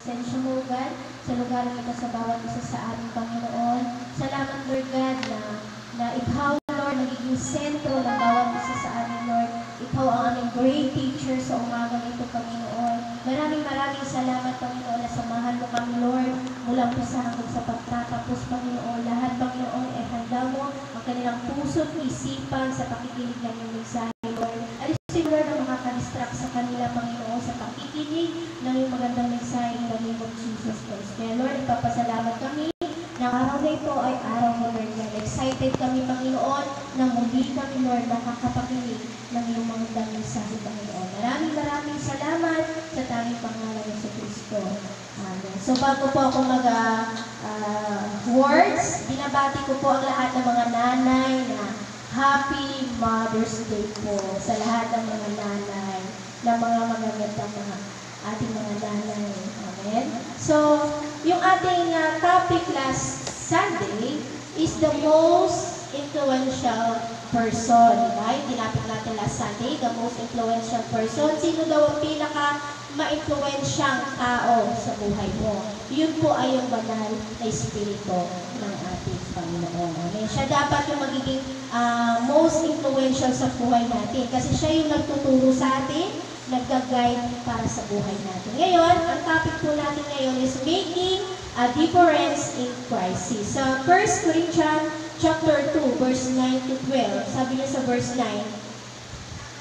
Sensya mo, God, sa lugar ng ito sa bawat isa sa ating Panginoon. Salamat, Lord God, na Ikaw, Lord, nagiging sentro ng bawat isa sa ating, Lord. Ikaw ang aming great teacher sa umaga nito, Panginoon. Maraming salamat, Panginoon, na samahan mo kami, Lord, mula umpisa hanggang sa pagtatapos, Panginoon. Lahat, Panginoon, ay handa mo ang kanilang puso at isipan sa pakikinig ng iyong mensahe, Lord. Alisin, Lord, na makakadistract sa kanila, Panginoon, sa pakikinig ng iyong magandang mensahe in the name of Jesus Christ. Kaya, Lord, ipapasalamat kami na araw na ito ay araw mo, Lord. Excited kami, Panginoon, na muli kami, Lord, nakakapakinig ng iyong magandang mensahe, Panginoon. Maraming salamat sa tanging pangalan ng Kristo. Amen. So, bago po ako words, binabati ko po ang lahat ng mga nanay na Happy Mother's Day po sa lahat ng mga nanay, na mga magagandang mga ating mga nanay. Amen. So, yung ating topic last Sunday is the most influential person. Right? Tinapit natin last Sunday, the most influential person. Sino daw ang pinaka-ma-influensyang tao sa buhay mo? Yun po ay yung banal na espiritu ng ating Panginoon. Amen. Siya dapat yung magiging most influential sa buhay natin kasi siya yung nagtuturo sa atin, nag-guide para sa buhay natin. Ngayon, ang topic po natin ngayon is making a difference in crisis. Sa 1 Corinthians chapter 2, verse 9 to 12, sabi niya sa verse 9,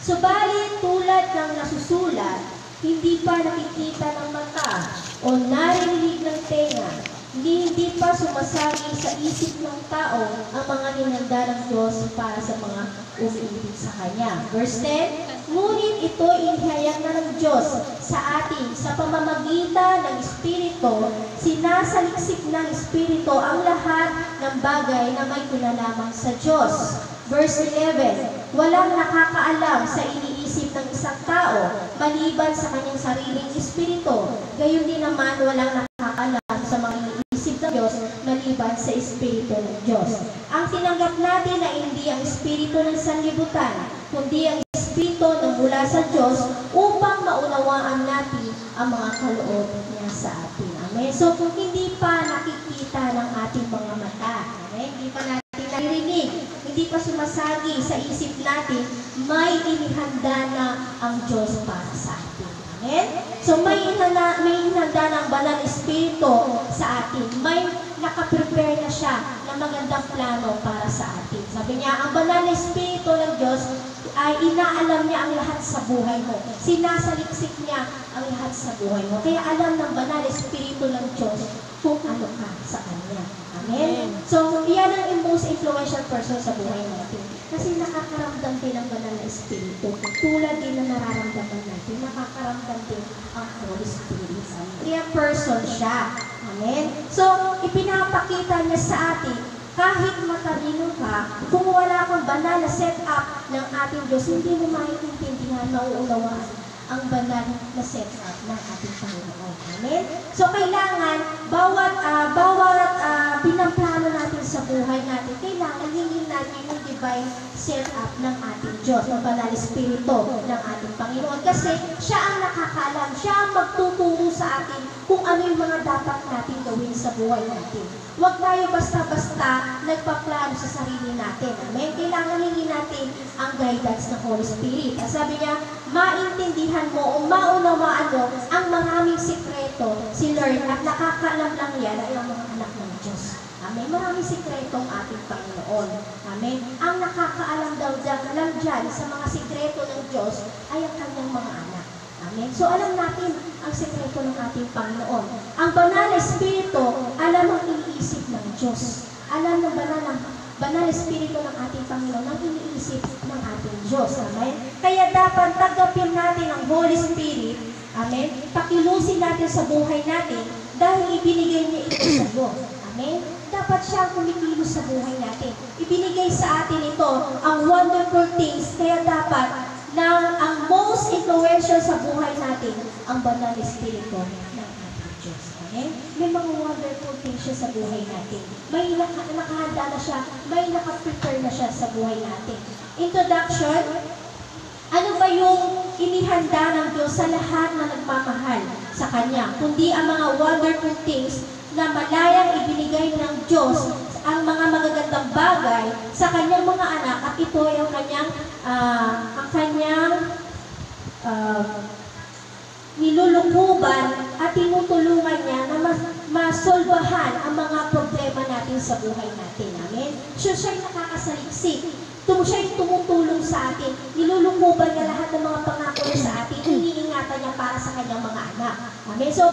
subalit tulad ng nasusulat, hindi pa nakikita ng mata o naririnig ng tenga, hindi pa sumasagi sa isip ng tao ang mga hinanda ng Diyos para sa mga umiibig sa Kanya. Verse 10, ngunit ito inihayag na ng Diyos sa atin sa pamamagitan ng Espiritu, sinasaliksik ng Espiritu ang lahat ng bagay na may kinalaman sa Diyos. Verse 11, walang nakakaalam sa iniisip ng isang tao maliban sa kanyang sariling Espiritu. Gayon din naman walang nakakaalam sa mga iniisip ng Diyos maliban sa Espiritu ng Diyos. Ang tinanggap natin na hindi ang Espiritu ng sanlibutan, kundi ang Espiritu na mula sa Diyos upang maunawaan natin ang mga kaloob niya sa atin. Amen. So kung hindi pa nakikita ng ating mga mata, amen, hindi pa natin naririnig, hindi pa sumasagi sa isip natin, may inihanda na ang Diyos para sa atin. Amen? So may inihanda ng banal espiritu sa atin. May nakaprepare na siya ng magandang plano para sa atin. Sabi niya, ang banal espiritu ng Diyos ay inaalam niya ang lahat sa buhay mo. Sinasaliksik niya ang lahat sa buhay mo. Kaya alam ng banal espiritu ng Diyos kung ano ka sa Kanya. Amen? So, yan ang most influential person sa buhay natin. Kasi nakakaramdam din ang banal na espiritu. Tulad din na nararamdaman natin, nakakaramdam din ang Holy Spirit. Kaya person siya. Amen? So, ipinapakita niya sa atin, kahit matalino ka, kung wala kang banal na setup ng ating Diyos, hindi mo maiintindihan, mauunawaan ang banal na setup ng ating Panginoon. Amen? So, kailangan, bawat pinamplano natin sa buhay natin, kailangan hingin natin yung divine setup ng ating Diyos, ng banal espiritu ng ating Panginoon. Kasi siya ang nakakaalam, siya ang magtuturo sa atin kung ano yung mga dapat natin gawin sa buhay natin. Huwag tayo basta-basta nagpaplano sa sarili natin. Amen? Kailangan hingin natin ang guidance ng Holy Spirit. At sabi niya, maintindihan mo o maunawaan mo ang maraming sikreto si Lord at nakakaalam lang yan ay ang mga anak ng Diyos. Amen? Maraming sikreto ang ating Panginoon. Amen? Ang nakakaalam daw lang dyan sa mga sikreto ng Diyos ay ang kanyang mga anak. Amen? So alam natin ang sikreto ng ating Panginoon. Ang banal na espiritu, alam ang iniisip ng Diyos. Alam ng banal espiritu ng ating Panginoon ang iniisip ng ating Diyos. Amen? Kaya dapat tagapin natin ang Holy Spirit. Amen? Pakilusin natin sa buhay natin dahil ibinigay niya ito sa iyo. Amen? Dapat siya ang kumikilos sa buhay natin. Ibinigay sa atin ito ang wonderful things. Kaya dapat na ang most influential sa buhay natin ang banal espiritu ng ating Diyos. Amen? May mga wonderful things siya sa buhay natin. May nakahanda na siya, may nakaprepare na siya sa buhay natin. Introduction, ano ba yung inihanda ng Diyos sa lahat na nagmamahal? sa Kanya, kundi ang mga wonderful things na malayang ibinigay ng Diyos, ang mga magagandang bagay sa Kanyang mga anak, at ito ay ang Kanyang nilulukuban at tinutulungan niya na masolbahan ang mga problema natin sa buhay natin. Amen? Siya'y nakakasaliksik. Siya'y tumutulong sa atin. Nilulukuban niya lahat ng mga pangako niya sa atin. Iniingatan niya para sa kanyang mga anak. Amen? So,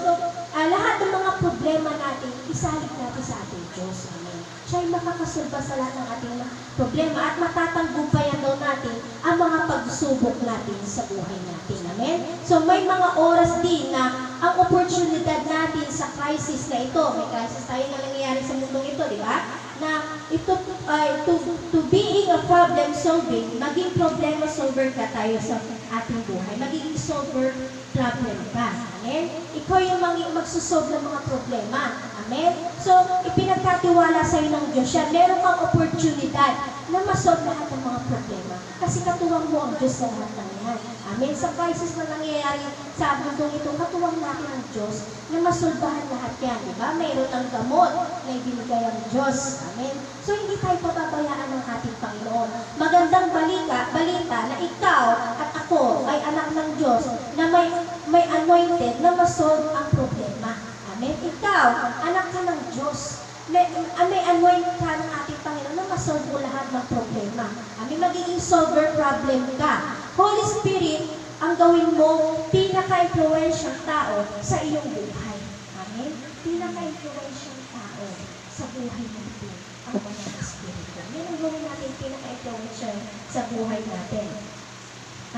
lahat ng mga problema natin, isalik natin sa ating Diyos. Amen? Siya'y makakasolba sa lahat ng ating problema at matatanggumpayan daw natin ang mga pagsubok natin sa buhay natin. Amen? So, may mga oras din na ang oportunidad natin sa crisis na ito, may crisis tayo na nangyayari sa mundong ito, di ba? Na ito, to being a problem solving, maging problema solver ka tayo sa ating buhay. Magiging solver problem ka. Amen? Ikaw yung magsusolve ng mga problema. Amen? So, ipinagkatiwala sa iyo ng Diyos yan. Meron kang oportunidad na masolve lahat ng mga problema. Kasi katuwang mo ang Diyos sa lahat ng yan. Amen? Sa crisis na nangyayari sa mundong ito, katuwang natin ang Diyos na masolbahan lahat yan. Diba? Mayroon ang gamot na ibinigay ang Diyos. Amen? So, hindi tayo pababayaan ng ating Panginoon. Magandang balita na ikaw at ako ay anak ng Diyos na may anointed na masolve ang problema. Amen? Ikaw, anak ka ng Diyos. May anointed ka ng ating Panginoon na masolve mo lahat ng problema. Amen? Magiging solver problem ka. Holy Spirit, ang gawin mo, pinaka-influential tao sa iyong buhay. Amen? Pinaka-influential tao sa buhay natin. Ang Banal na Espiritu. Yan ang gawin natin pinaka-influential sa buhay natin.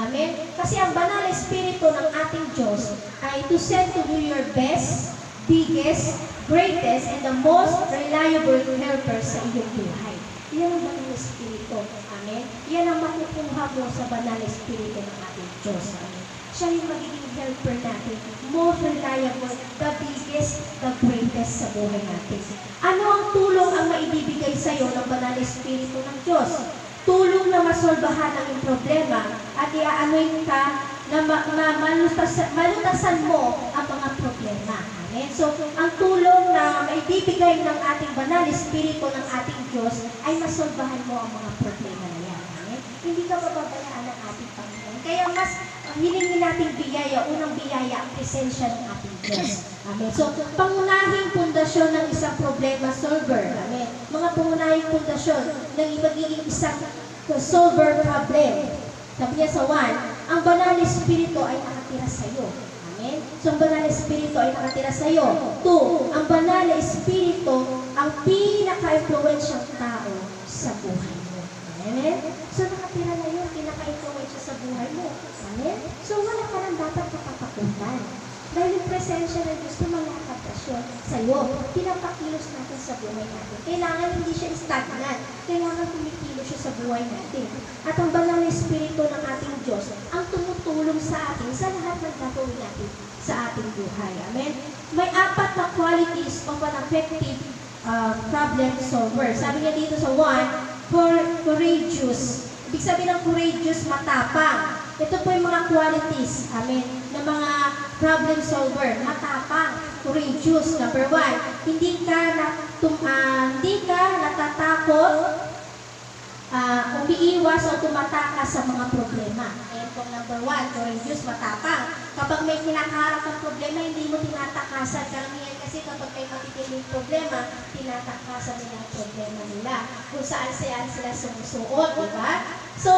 Amen? Kasi ang Banal na Espiritu ng ating Diyos ay to send to do your best, biggest, greatest, and the most reliable helper sa iyong buhay. Yan ang Banal na Espiritu. Amen? Yan ang makukuha mo sa Banal na Espiritu ng ating Diyos. Amen? Siya yung magiging helper natin. Most reliable, the biggest, the greatest sa buhay natin. Ano ang tulong ang maibibigay sa iyo ng Banal na Espiritu ng Diyos? Tulong na masolbahan ang iyong problema at i-anoint ka na malutasan mo ang mga problema. Amen? So, ang tulong na maibibigay ng ating Banal na Espiritu ng ating Diyos ay masolbahan mo ang mga problema na yan. Amen? Hindi ka mababayaan ng ating Panginoon. Kaya mas hilingin nating biyaya, unang biyaya, ang presensya ng ating Diyos. Amen. So, pangunahing pundasyon ng isang problema solver. Amen. Mga pangunahing pundasyon ng magiging isang solver problem. Sabi niya sa 1, ang Banal na Espiritu ay nakatira sa iyo. Amen. So, ang Banal na Espiritu ay nakatira sa iyo. 2, ang Banal na Espiritu ang pinaka-influential tao sa buhay mo. Amen. So, nakatira na yun, pinaka-influential sa buhay mo. Amen. So, wala ka nang dapat makatakutan. Dahil yung presensya ng Diyos na malakapasyon sa iyo, pinapakilos natin sa buhay natin. Kailangan hindi siya stagnant. Kailangan kumikilos siya sa buhay natin. At ang Banal na Espiritu ng ating Diyos ang tumutulong sa atin sa lahat ng gagawin natin sa ating buhay. Amen? May 4 na qualities of an effective problem solver. Sabi niya dito sa 1, courageous. Ibig sabihin ng courageous, matapang. Ito po yung mga qualities, amen, ng mga problem solver. Matapang, courageous. Number 1, hindi ka natatakot, umiiwas o tumatakas sa mga problema. Ayan po number 1, courageous, matapang. Kapag may kinakaharap ng problema, hindi mo tinatakasan. Karamihan kasi kapag may matitinding problema, tinatakasan nila ang problema nila. Kung saan sila sumusuot, diba? So,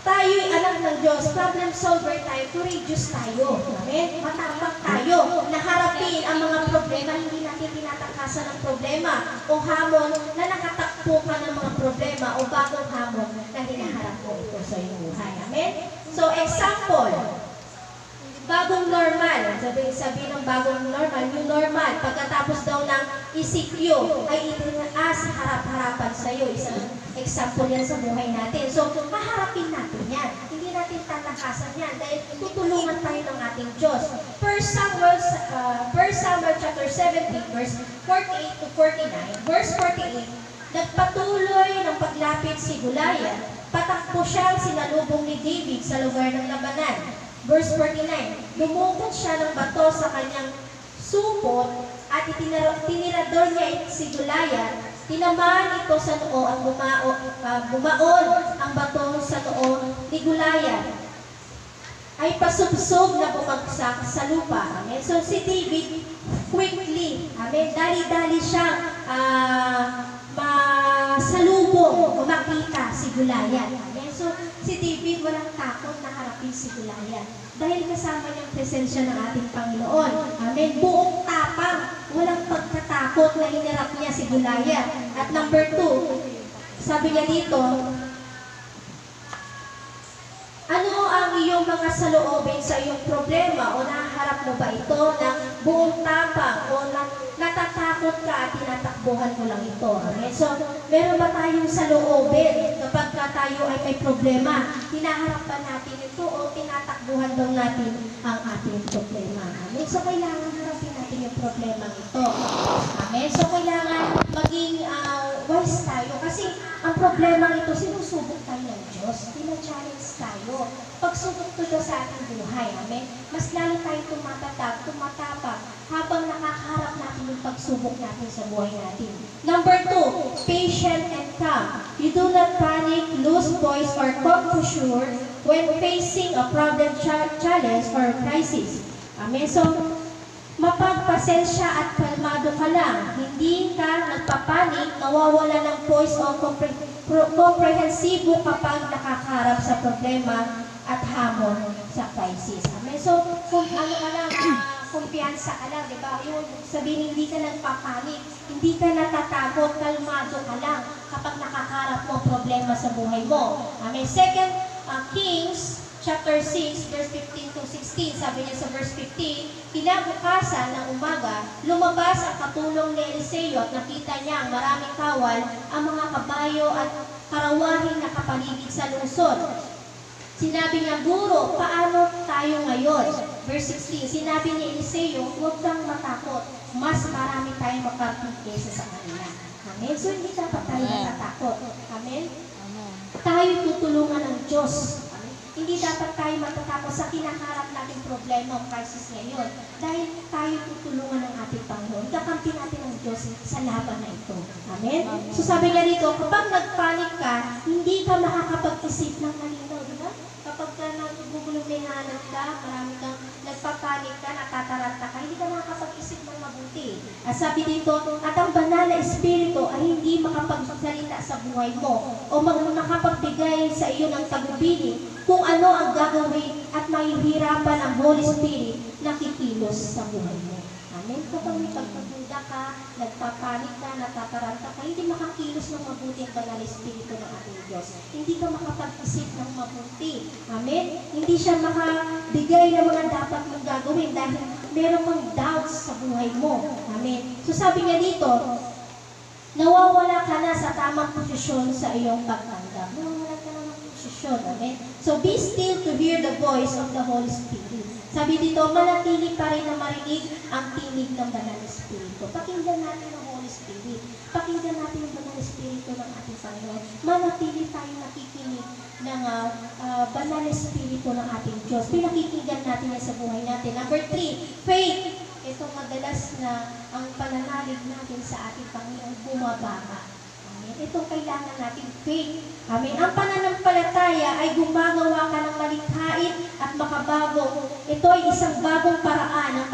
tayo'y anak ng Diyos, problem solver tayo, courageous tayo. Amen? Matapang tayo na harapin ang mga problema, hindi natin tinatakasan ng problema o hamon na nakatakpo ka ng mga problema o bagong hamon na hinaharap mo ito sa iyong buhay. Amen? So, example, bagong normal. Sabi ng bagong normal, new normal. Pagkatapos daw ng ECQ, ay itinaas harap-harapan sa iyo. Isang example yan sa buhay natin. So, maharapin natin yan. Hindi natin tatakasan yan dahil tutulungan tayo ng ating Diyos. 1 Samuel chapter 17, verse 48 to 49. Verse 48, nagpatuloy ng paglapit si Goliath. Patakbo siyang sinalubong ni David sa lugar ng labanan. Verse 49, lumukot siya ng bato sa kanyang supot at tinirador niya si Goliath. Tinamaan ito sa noo at bumaon ang bato sa noo ni Goliath ay pasubsob na bumagsak sa lupa. Amen. So si David quickly, amen, dali-dali siyang masalubong o makita si Goliath. Amen. So si David walang takot na harapin si Goliath dahil kasama niyang presensya ng ating Panginoon. Amen. Buong tapang, walang pagkatakot na hinarap niya si Goliath. At number 2, sabi niya dito, ano ang iyong mga saloobin sa iyong problema o naharap mo ba ito ng buong tapang o natatakot ka at tinatakbuhan mo lang ito? Amen. So, meron ba tayong saloobin kapag tayo ay may problema? Hinaharap ba natin ito o tinatakbuhan lang natin ang ating problema? Amen. So, kailangan harapin natin yung problema ito. Amen. So, kailangan maging wise tayo kasi ang problema ito, sinusubok tayo ng Diyos. Tina-challenge tayo. Pagsubok ito sa ating buhay. Amen. Mas lalo tayo tumatatag, tumatapang habang nakakaharap natin yung pagsubok natin sa buhay natin. Number 2, patient and calm. You do not panic, lose voice, or composure when facing a problem, challenge, or crisis. Amen. So, mapagpasensya at kalmado ka lang. Hindi ka nagpapanik, nawawala ng voice o komprehensibo kapag nakakaharap sa problema at hamon sa crisis. Amen. So, kung ano ka lang, kumpiyansa ka lang, di ba? Yung sabihin, hindi ka nagpapanik, hindi ka natatakot, kalmado ka lang kapag nakakaharap mo problema sa buhay mo. Amen. Second, Kings chapter 6, verse 15 to 16, sabi niya sa verse 15, kinabukasan ng umaga, lumabas ang katulong ni Eliseo at nakita niya ang maraming kawal, ang mga kabayo at karawahin na kapaligid sa lungsod. Sinabi niya, Guro, paano tayo ngayon? Verse 16, sinabi ni Eliseo, huwag kang matakot, mas marami tayong makarating kaysa sa kanila. Amen? So hindi dapat tayo natatakot. Amen? Tayo tutulungan ng Diyos. Hindi dapat tayo matatakot sa kinaharap nating problema o crisis ngayon dahil tayo tutulungan ng ating Panginoon. Kakampi natin ang Diyos sa laban na ito. Amen? So sabi nga dito, kapag nagpanik ka, hindi ka makakapag-isip ng malinaw, di ba? Kapag ka naguguluminanan ka, marami kang nagpapanik ka, natataranta ka, hindi ka makakapag-isip ng mabuti. At sabi dito, at ang banal na espiritu ay hindi makapagsalita sa buhay mo o makapagbigay sa iyo ng tagubilin kung ano ang gagawin at mahihirapan ang Holy Spirit na kikilos sa buhay mo. Amen? Kapag may pagpaguda ka, nagpapanik ka, natataranta ka, hindi makakilos ng mabuti ang banal espiritu ng ating Diyos. Hindi ka makapag-isip ng mabuti. Amen? Hindi siya makabigay ng mga dapat mong gagawin dahil meron mong doubts sa buhay mo. Amen? So sabi niya dito, nawawala ka na sa tamang posisyon sa iyong pagtanggap. Nawawala ka na ng posisyon. Amen? So be still to hear the voice of the Holy Spirit. Sabi dito, manatili pa rin na marinig ang tinig ng Banal Espiritu. Pakinggan natin ang Holy Spirit. Pakinggan natin ang Banal Espiritu ng ating Panginoon. Manatili tayo nakikinig ng Banal Espiritu ng ating Diyos. Pinakikinggan natin yan sa buhay natin. Number 3, faith. Itong madalas na ang pananalig natin sa ating Panginoon bumababa. Itong kailangan natin faith. Amen. Ang pananampalataya ay gumagawa ka ng malikhain at makabago. Ito ay isang bagong paraan ng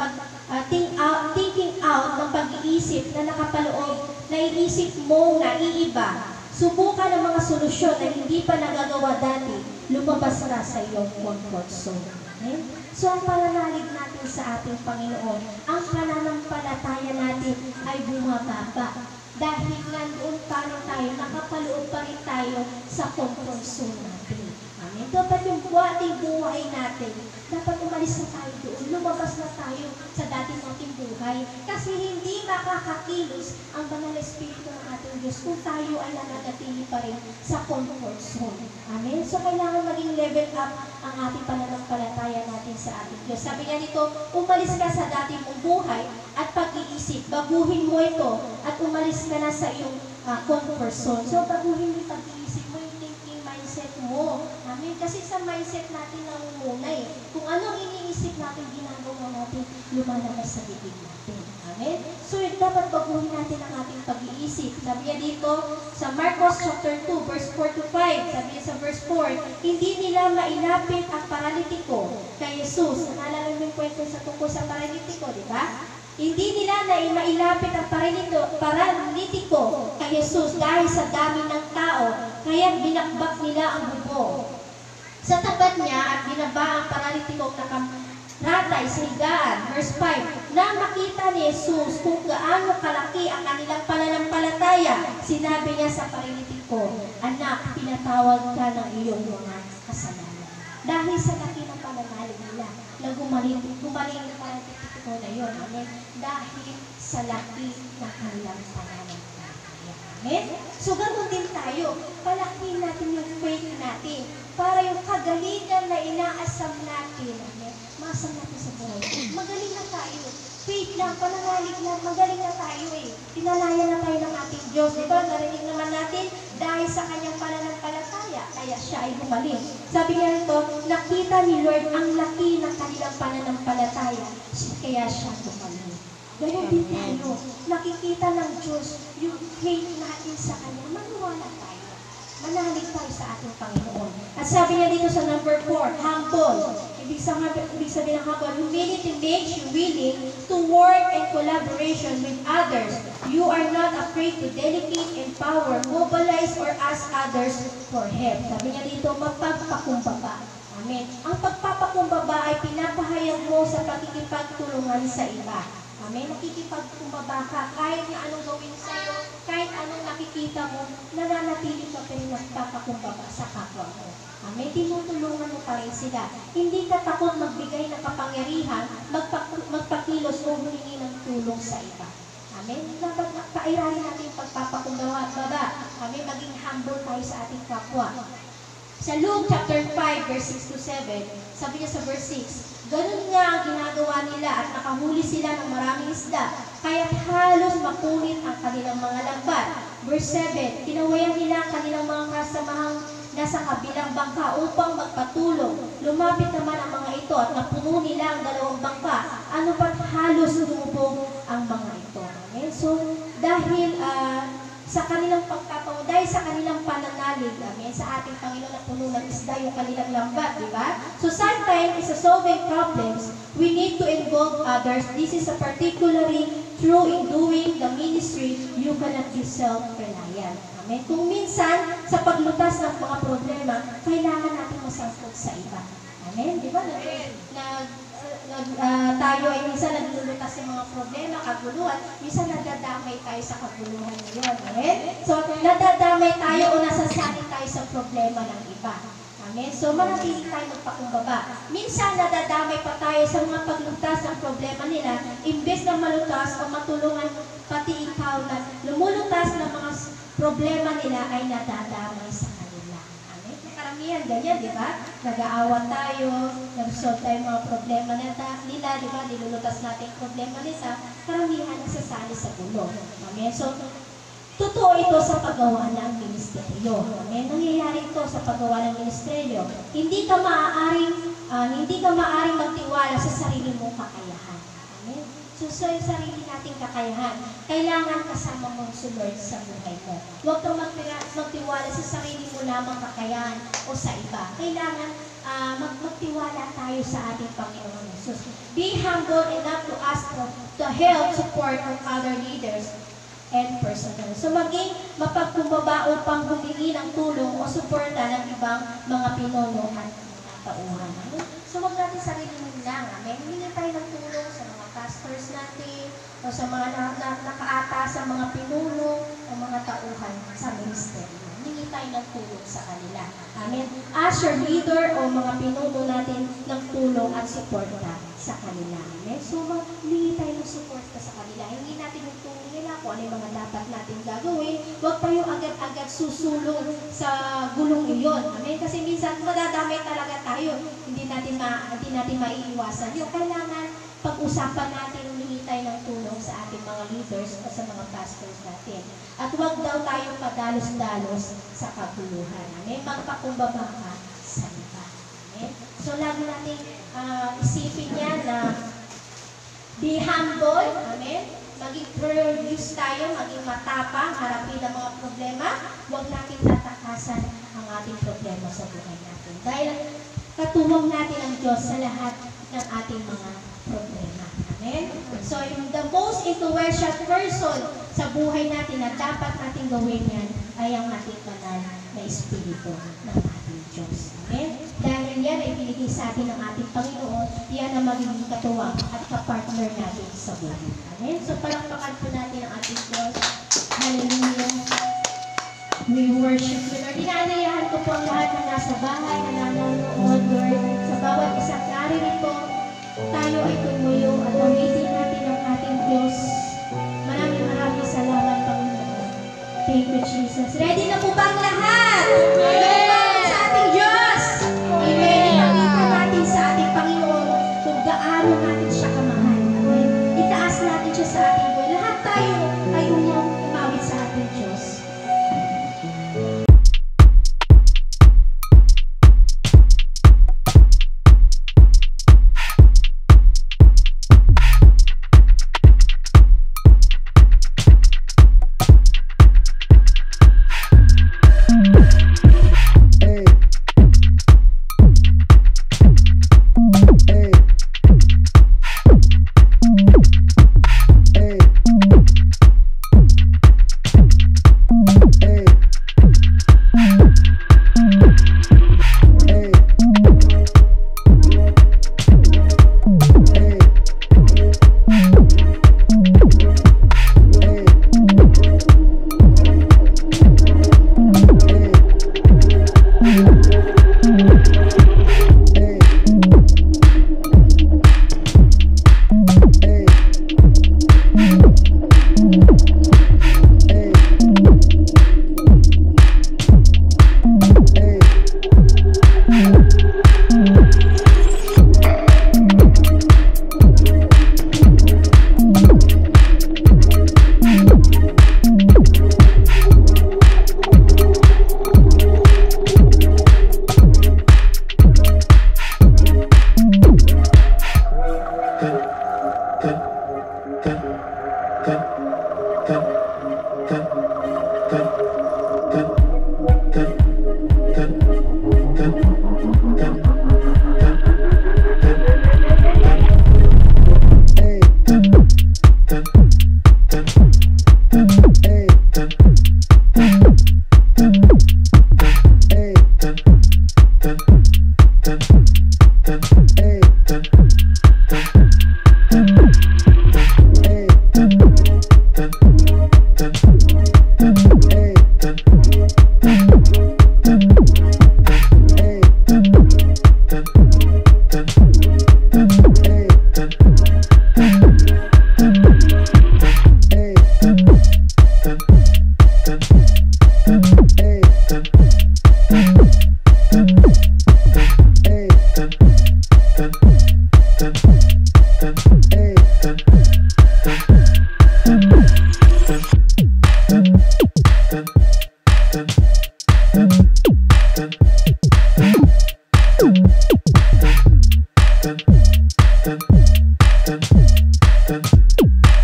thinking out ng pag-iisip na nakapaloob, na iisip mo na iiba. Subukan ang mga solusyon na hindi pa nagagawa dati, lumabas na sa iyong comfort zone. Amen. So ang pananalig natin sa ating Panginoon, ang pananampalataya natin ay bumababa. Dahil nandoon pa rin tayo, nakapaloob pa rin tayo sa comfort zone natin. Amen. Dapat yung ating buhay natin, dapat umalis na tayo doon, lumabas na tayo sa dati nating buhay. Kasi hindi makakakilos ang Banal Espiritu ng ating Diyos kung tayo ay nananatili pa rin sa comfort zone. Amen. So kailangan maging level up ang ating pananampalataya natin sa ating Diyos. Sabi niya dito, umalis ka sa dati mong buhay at pag-iisip, baguhin mo ito at umalis ka na sa iyong comfort zone. So baguhin mo yung pag-iisip mo, yung thinking mindset mo. Amen. Amen? Kasi sa mindset natin namumuna eh. Kung anong iniisip natin, ginagawa natin, lumalabas sa bibig natin. Amen? So, dapat baguhin natin ang ating pag-iisip. Sabi niya dito sa Marcos chapter 2, verse 4 to 5, sabi niya sa verse 4, hindi nila mailapit ang paralitiko kay Jesus. Naalala mo yung kwento sa tungkol sa paralitiko, di ba? Hindi nila na mailapit ang paralitiko kay Jesus dahil sa dami ng tao, kaya binakbak nila ang bubong sa tapat niya at binaba ang paralitiko nakaratay sa higaan. Verse 5, na makita ni Jesus kung gaano kalaki ang kanilang pananampalataya, sinabi niya sa paralitiko, anak, pinatawag ka ng iyong mga kasalanan. Dahil sa laki ng pananalig nila, na gumaling na paralitiko na yun. Amen? Dahil sa laki ng kanilang pananampalataya. Amen? So, ganoon din tayo. Palakihin natin yung faith natin para yung kagalingan na inaasam natin, amen, masam natin sa buhay. Magaling na tayo. Faith lang, pananalig lang, magaling na tayo eh. Pinalaya na tayo ng ating Diyos. Diba? Narinig naman natin dahil sa kanyang pananampalataya, kaya siya ay gumaling. Sabi niya rito, nakita ni Lord ang laki ng kanilang pananampalataya, kaya siya gumaling. Ganyan din tayo. Nakikita ng Diyos yung faith natin sa kanya. Maniwala tayo. Manalig tayo sa ating Panginoon. At sabi niya dito sa number 4, humble. Ibig sabihin ng humble, humility makes you willing to work in collaboration with others. You are not afraid to delegate, empower, mobilize, or ask others for help. Sabi niya dito, mapagpakumbaba. Amen. Ang pagpapakumbaba ay pinapahayag mo sa pakikipagtulungan sa iba. Amen. Nakikipagkumbaba ka kahit na anong gawin sa'yo, kahit anong nakikita mo, nananatili ka pa rin magpapakumbaba sa kapwa mo. Amen. Tinutulungan mo pa rin sila. Hindi ka takot magbigay ng kapangyarihan, magpakilos o humingi ng tulong sa iba. Amen. Dapat pairali natin yung pagpapakumbaba. Amen. Maging humble tayo sa ating kapwa. Sa Luke chapter 5, verse 6 to 7, sabi niya sa verse 6, ganun nga ang ginagawa nila at nakahuli sila ng maraming isda, kaya halos mapunit ang kanilang mga lambat. Verse 7, tinawayan nila ang kanilang mga kasamahang nasa kabilang bangka upang magpatulong. Lumapit naman ang mga ito at napuno nila ang dalawang bangka. Ano pa't halos lumubog ang mga ito. Amen? So, dahil sa kanilang pagkataon, dahil sa kanilang pananalig, amen, sa ating Panginoon na puno ng isda yung kanilang lambat, di ba? So sometimes, in solving problems, we need to involve others. This is a particularly true in doing the ministry, you cannot be self-reliant. Amen? Kung minsan, sa paglutas ng mga problema, kailangan natin masangkot sa iba. Amen? Di ba? Tayo ay minsan naglulutas ng mga problema, kaguluhan, minsan nadadamay tayo sa kaguluhan ngayon. Amen? So, nadadamay tayo o nasasanay tayo sa problema ng iba. Amen? So, manatili tayo magpakumbaba. Minsan, nadadamay pa tayo sa mga paglutas ng problema nila, imbes na malutas o matulungan pati ikaw na lumulutas ng mga problema nila ay nadadamay sa kanila. Amen? Karamihan, ganyan, di ba? Nag-aawat tayo, nag-solve tayo mga problema nila, di ba? Nilulutas natin problema nila, karamihan nasasali sa gulo. Amen? So, totoo ito sa paggawa ng ministeryo. Amen? Nangyayari ito sa paggawa ng ministeryo. Hindi ka maaaring magtiwala sa sarili mong kakayahan. Amen? So, sa sarili nating kakayahan, kailangan kasama mo si Lord sa buhay mo. Huwag kang magtiwala sa sarili mo lamang kakayahan o sa iba. Kailangan magtiwala tayo sa ating Panginoon Jesus. Be humble enough to ask for the help, support of other leaders and personnel. So, maging mapagkumbaba upang humingi ng tulong o suporta ng ibang mga pinuno at tauhan. So, wag natin sarili lang. Amen? Humingi tayo ng tulong sa mga pastors natin o sa mga nakaata sa mga pinuno o mga tauhan sa ministeryo. Humingi tayo ng tulong sa kanila. Amen? As your leader o mga pinuno natin ng tulong at suporta sa kanila. Amen? So, humingi tayo ng suporta sa kanila. Hindi natin yung tulong nila kung ano yung mga dapat natin gagawin. Huwag tayo agad-agad susulong sa gulong iyon. Amen? Kasi minsan madadamay talaga tayo. Hindi natin maiiwasan. Yung kailangan pag-usapan natin, humingi tayo ng tulong sa ating mga leaders o sa mga pastors natin. At huwag daw tayong padalos-dalos sa kaguluhan. Amen? Magpakumbaba ka sa So lagi natin isipin yan na be humble, amen? Maging produce tayo, maging matapang, harapin ang mga problema. Huwag natin tatakasan ang ating problema sa buhay natin. Dahil katuwang natin ang Diyos sa lahat ng ating mga problema. Amen? So, yung the most influential person sa buhay natin na dapat natin gawin yan ay ang ating banal na Espiritu ng ating Diyos. Amen? Dahil yan ay binigay sa atin ng ating Panginoon, yan ang magiging katuwang at kapartner natin sa buhay. Amen? So, palakpakan po natin ang ating Diyos. Hallelujah. We worship you, Lord. Inaanayahan ko po ang lahat ng nasa bahay na nanonood, Lord. Sa bawat isang naririto, tayo ay tumuyo at umitin natin ang ating Diyos. Maraming salamat, Panginoon. Thank you, Jesus. Ready na po ba ang lahat? Amen! Sa ating Diyos! Amen! Ipakita natin sa ating Panginoon kung gaano natin siya kamahal. Amen? Itaas natin siya sa ating buhay. Lahat tayo ay umawit sa ating Diyos.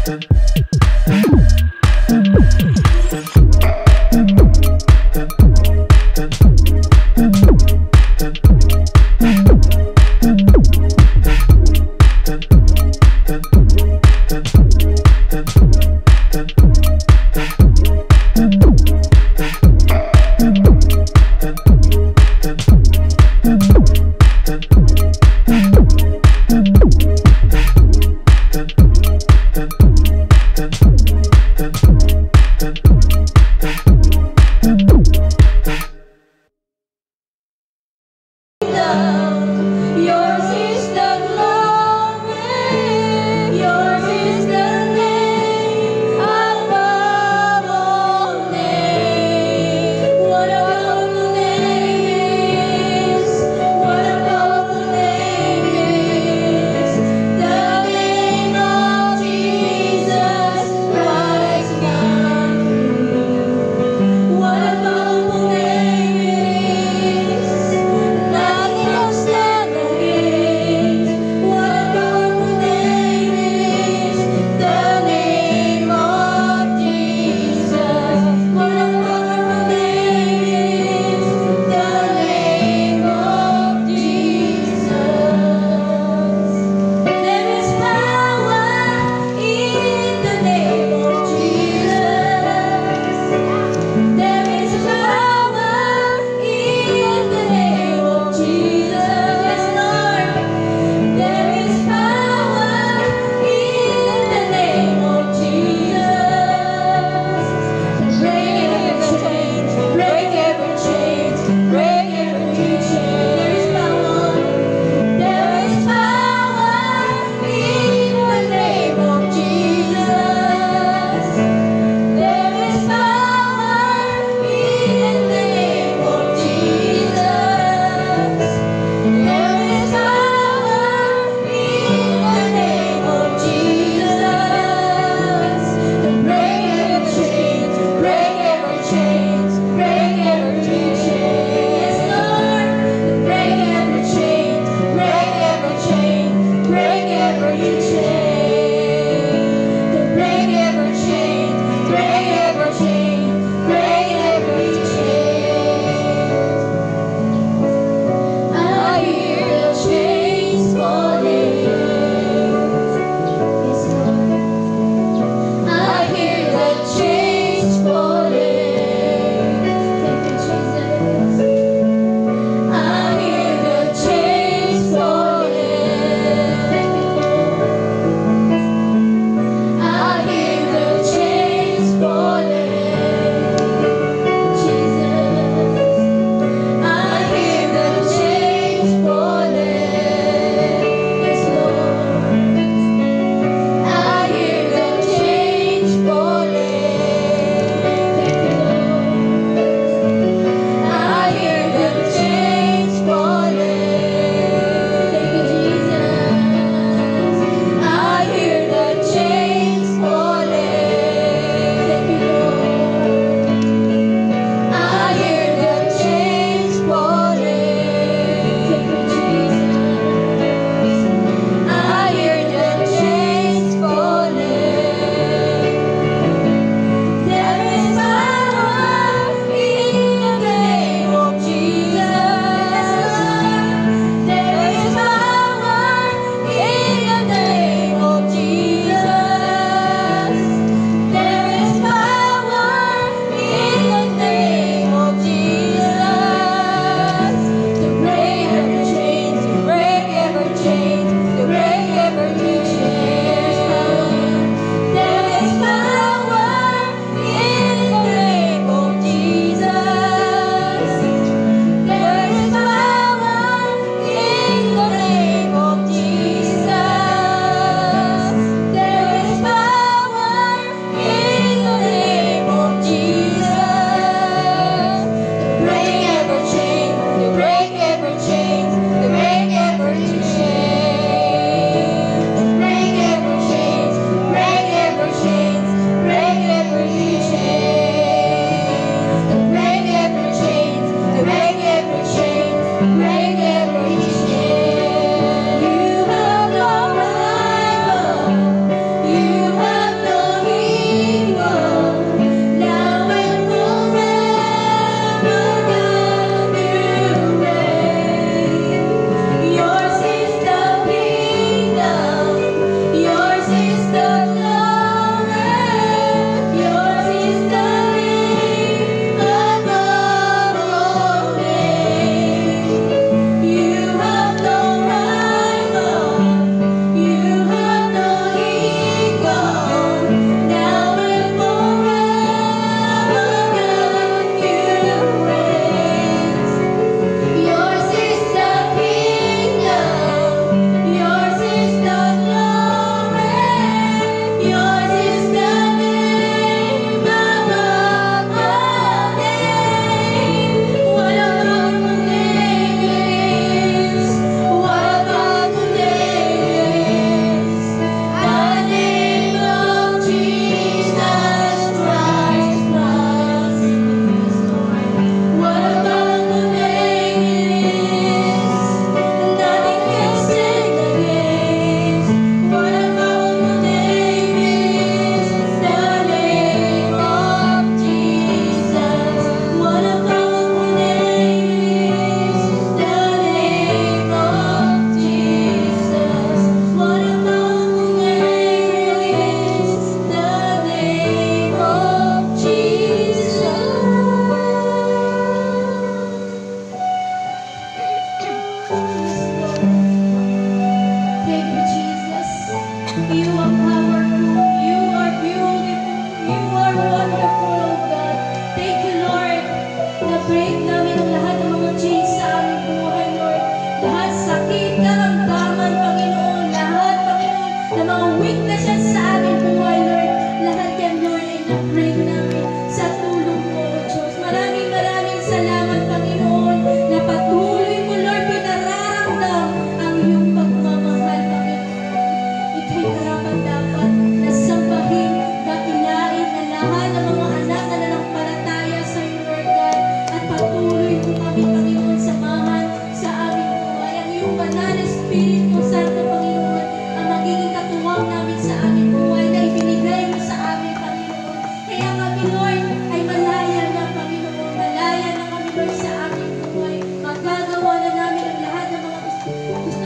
Dun, dun, dun.